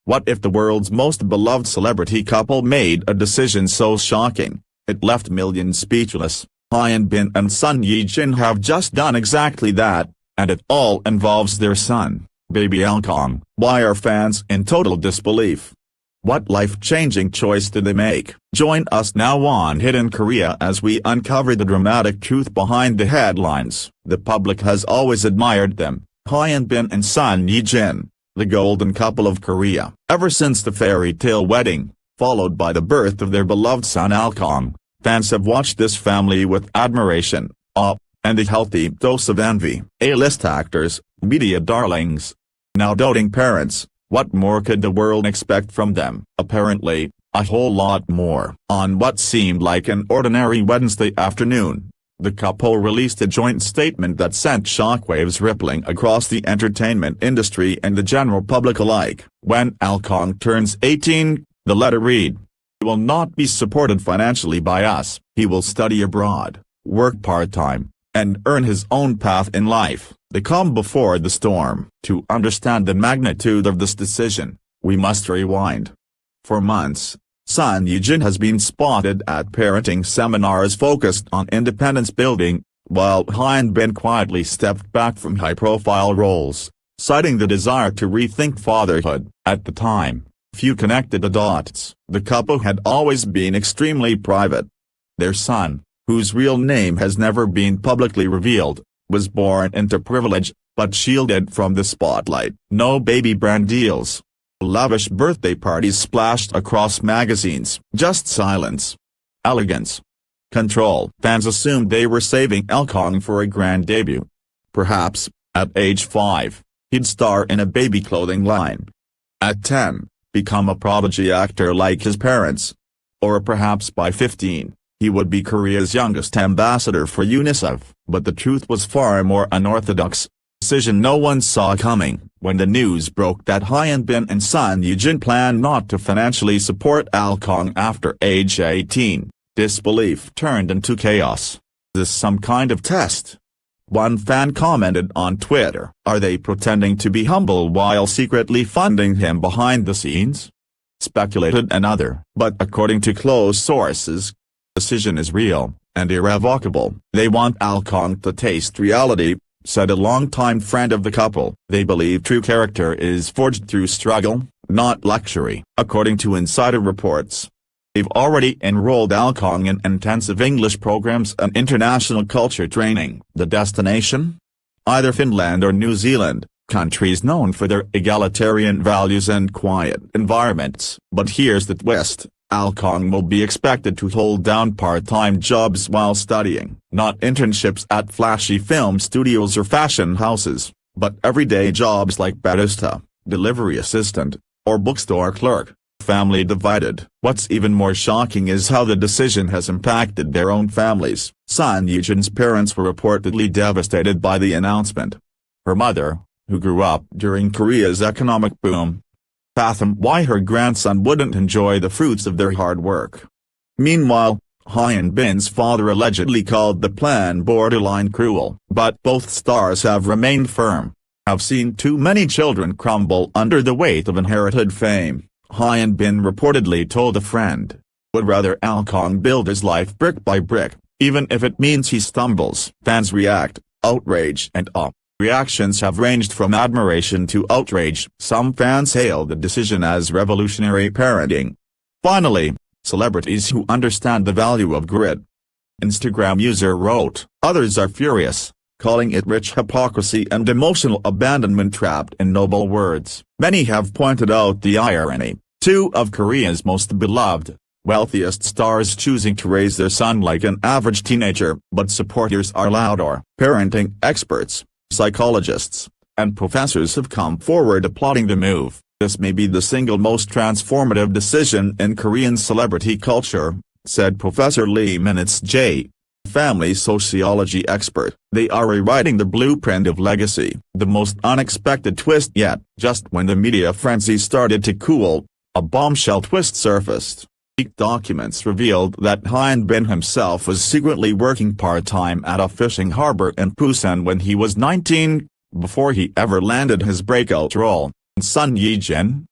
What if the world's most beloved celebrity couple made a decision so shocking, it left millions speechless? Hyun Bin and son Ye-jin have just done exactly that, and it all involves their son, baby Alkong. Why are fans in total disbelief? What life-changing choice did they make? Join us now on Hidden Korea as we uncover the dramatic truth behind the headlines. The public has always admired them, Hyun Bin and son Ye-jin, the golden couple of Korea. Ever since the fairy tale wedding, followed by the birth of their beloved son Alkong, fans have watched this family with admiration, awe, and a healthy dose of envy. A-list actors, media darlings, now doting parents. What more could the world expect from them? Apparently, a whole lot more. On what seemed like an ordinary Wednesday afternoon, the couple released a joint statement that sent shockwaves rippling across the entertainment industry and the general public alike. When Alkong turns 18, the letter read, "He will not be supported financially by us. He will study abroad, work part-time, and earn his own path in life." The calm before the storm. To understand the magnitude of this decision, we must rewind. For months, son Ye-jin has been spotted at parenting seminars focused on independence building, while Hyun Bin quietly stepped back from high-profile roles, citing the desire to rethink fatherhood. At the time, few connected the dots. The couple had always been extremely private. Their son, whose real name has never been publicly revealed, was born into privilege, but shielded from the spotlight. No baby brand deals. Lavish birthday parties splashed across magazines. Just silence. Elegance. Control. Fans assumed they were saving Alkong for a grand debut. Perhaps, at age 5, he'd star in a baby clothing line. At 10, become a prodigy actor like his parents. Or perhaps by 15. He would be Korea's youngest ambassador for UNICEF. But the truth was far more unorthodox. Decision no one saw coming. When the news broke that Hyun Bin and son Ye-jin planned not to financially support Alkong after age 18, disbelief turned into chaos. Is this some kind of test? One fan commented on Twitter. Are they pretending to be humble while secretly funding him behind the scenes? Speculated another. But according to close sources, decision is real, and irrevocable. They want Alkong to taste reality, said a longtime friend of the couple. They believe true character is forged through struggle, not luxury. According to insider reports, they've already enrolled Alkong in intensive English programs and international culture training. The destination? Either Finland or New Zealand, countries known for their egalitarian values and quiet environments. But here's the twist. Alkong will be expected to hold down part-time jobs while studying. Not internships at flashy film studios or fashion houses, but everyday jobs like barista, delivery assistant, or bookstore clerk. Family divided. What's even more shocking is how the decision has impacted their own families. Son Ye-jin's parents were reportedly devastated by the announcement. Her mother, who grew up during Korea's economic boom, fathomed why her grandson wouldn't enjoy the fruits of their hard work. Meanwhile, Hyun Bin's father allegedly called the plan borderline cruel. But both stars have remained firm. "I've seen too many children crumble under the weight of inherited fame," Hyun Bin reportedly told a friend. "Would rather Alkong build his life brick by brick, even if it means he stumbles." Fans react, outrage and awe. Reactions have ranged from admiration to outrage. Some fans hail the decision as revolutionary parenting. Finally, celebrities who understand the value of grit. Instagram user wrote, "Others are furious, calling it rich hypocrisy and emotional abandonment trapped in noble words." Many have pointed out the irony. Two of Korea's most beloved, wealthiest stars choosing to raise their son like an average teenager. But supporters are louder. Parenting experts, psychologists, and professors have come forward applauding the move. This may be the single most transformative decision in Korean celebrity culture, said Professor Lee Minutes J., family sociology expert. They are rewriting the blueprint of legacy. The most unexpected twist yet. Just when the media frenzy started to cool, a bombshell twist surfaced. Leaked documents revealed that Hyun Bin himself was secretly working part-time at a fishing harbor in Busan when he was 19, before he ever landed his breakout role. Son Ye-jin?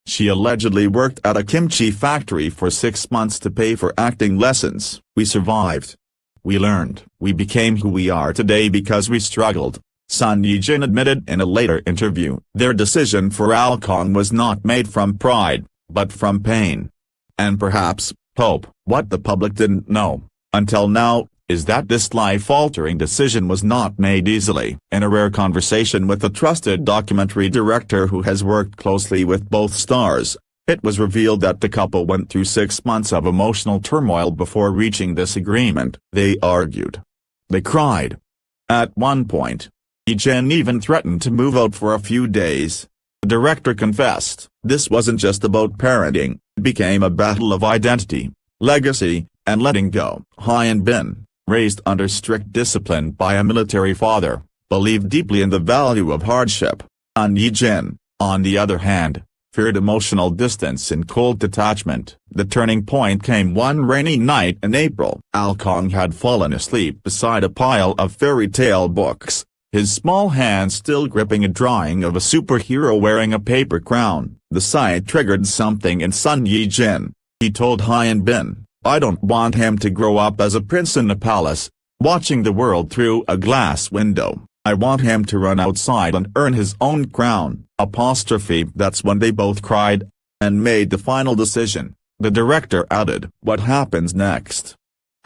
She allegedly worked at a kimchi factory for 6 months to pay for acting lessons. "We survived. We learned. We became who we are today because we struggled," Son Ye-jin admitted in a later interview. Their decision for Alkong was not made from pride, but from pain. And perhaps, hope. What the public didn't know, until now, is that this life-altering decision was not made easily. In a rare conversation with a trusted documentary director who has worked closely with both stars, it was revealed that the couple went through 6 months of emotional turmoil before reaching this agreement. They argued. They cried. At one point, Ye-jin even threatened to move out for a few days. The director confessed, "This wasn't just about parenting, it became a battle of identity, legacy, and letting go." Hyun bin, raised under strict discipline by a military father, believed deeply in the value of hardship. Son Ye-jin, on the other hand, feared emotional distance and cold detachment. The turning point came one rainy night in April. Alkong had fallen asleep beside a pile of fairy tale books, his small hand still gripping a drawing of a superhero wearing a paper crown. The sight triggered something in Son Ye-jin. He told Hyun bin, "I don't want him to grow up as a prince in a palace, watching the world through a glass window. I want him to run outside and earn his own crown." That's when they both cried and made the final decision. The director added, "What happens next?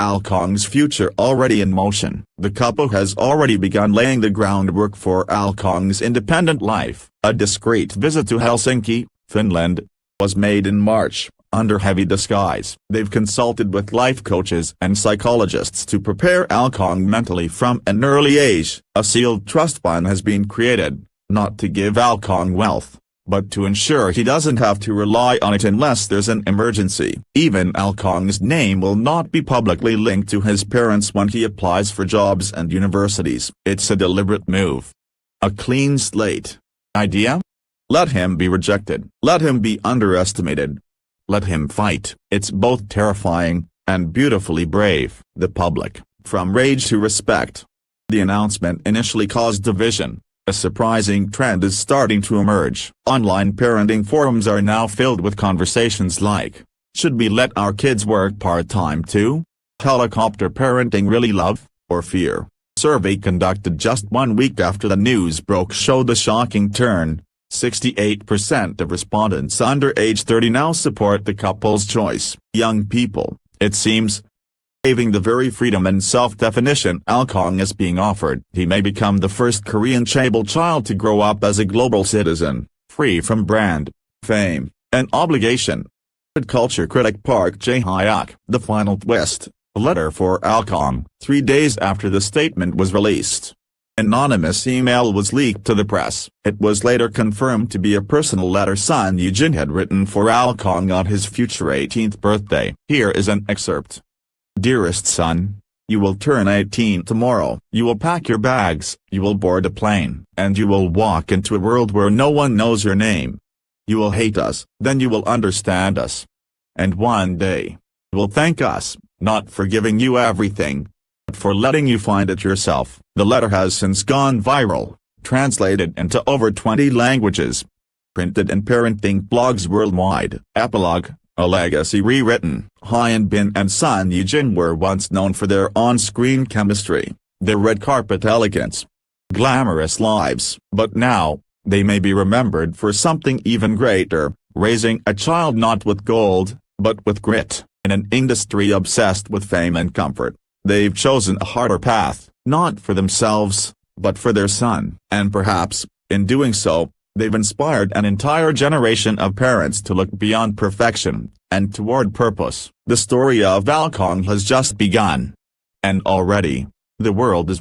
Alkong's future already in motion." The couple has already begun laying the groundwork for Alkong's independent life. A discreet visit to Helsinki, Finland, was made in March, under heavy disguise. They've consulted with life coaches and psychologists to prepare Alkong mentally from an early age. A sealed trust fund has been created, not to give Alkong wealth, but to ensure he doesn't have to rely on it unless there's an emergency. Even Alkong's name will not be publicly linked to his parents when he applies for jobs and universities. It's a deliberate move. A clean slate. Idea? Let him be rejected. Let him be underestimated. Let him fight. It's both terrifying and beautifully brave. The public, from rage to respect. The announcement initially caused division. A surprising trend is starting to emerge. Online parenting forums are now filled with conversations like, "Should we let our kids work part-time too? Helicopter parenting really love, or fear?" Survey conducted just 1 week after the news broke showed a shocking turn. 68% of respondents under age 30 now support the couple's choice. Young people, it seems, craving the very freedom and self-definition Alkong is being offered. He may become the first Korean chaebol child to grow up as a global citizen, free from brand, fame, and obligation. Culture critic Park Jae-hyuk. The final twist, a letter for Alkong. 3 days after the statement was released, anonymous email was leaked to the press. It was later confirmed to be a personal letter Son Ye-jin had written for Alkong on his future 18th birthday. Here is an excerpt. "Dearest son, you will turn 18 tomorrow. You will pack your bags, you will board a plane, and you will walk into a world where no one knows your name. You will hate us, then you will understand us. And one day, you will thank us, not for giving you everything, but for letting you find it yourself." The letter has since gone viral, translated into over 20 languages, printed in parenting blogs worldwide. Epilogue, a legacy rewritten. Hyun bin and Son Ye-jin were once known for their on-screen chemistry, their red carpet elegance, glamorous lives. But now, they may be remembered for something even greater, raising a child not with gold, but with grit. In an industry obsessed with fame and comfort, they've chosen a harder path, not for themselves, but for their son. And perhaps, in doing so, they've inspired an entire generation of parents to look beyond perfection, and toward purpose. The story of Alkong has just begun. And already, the world is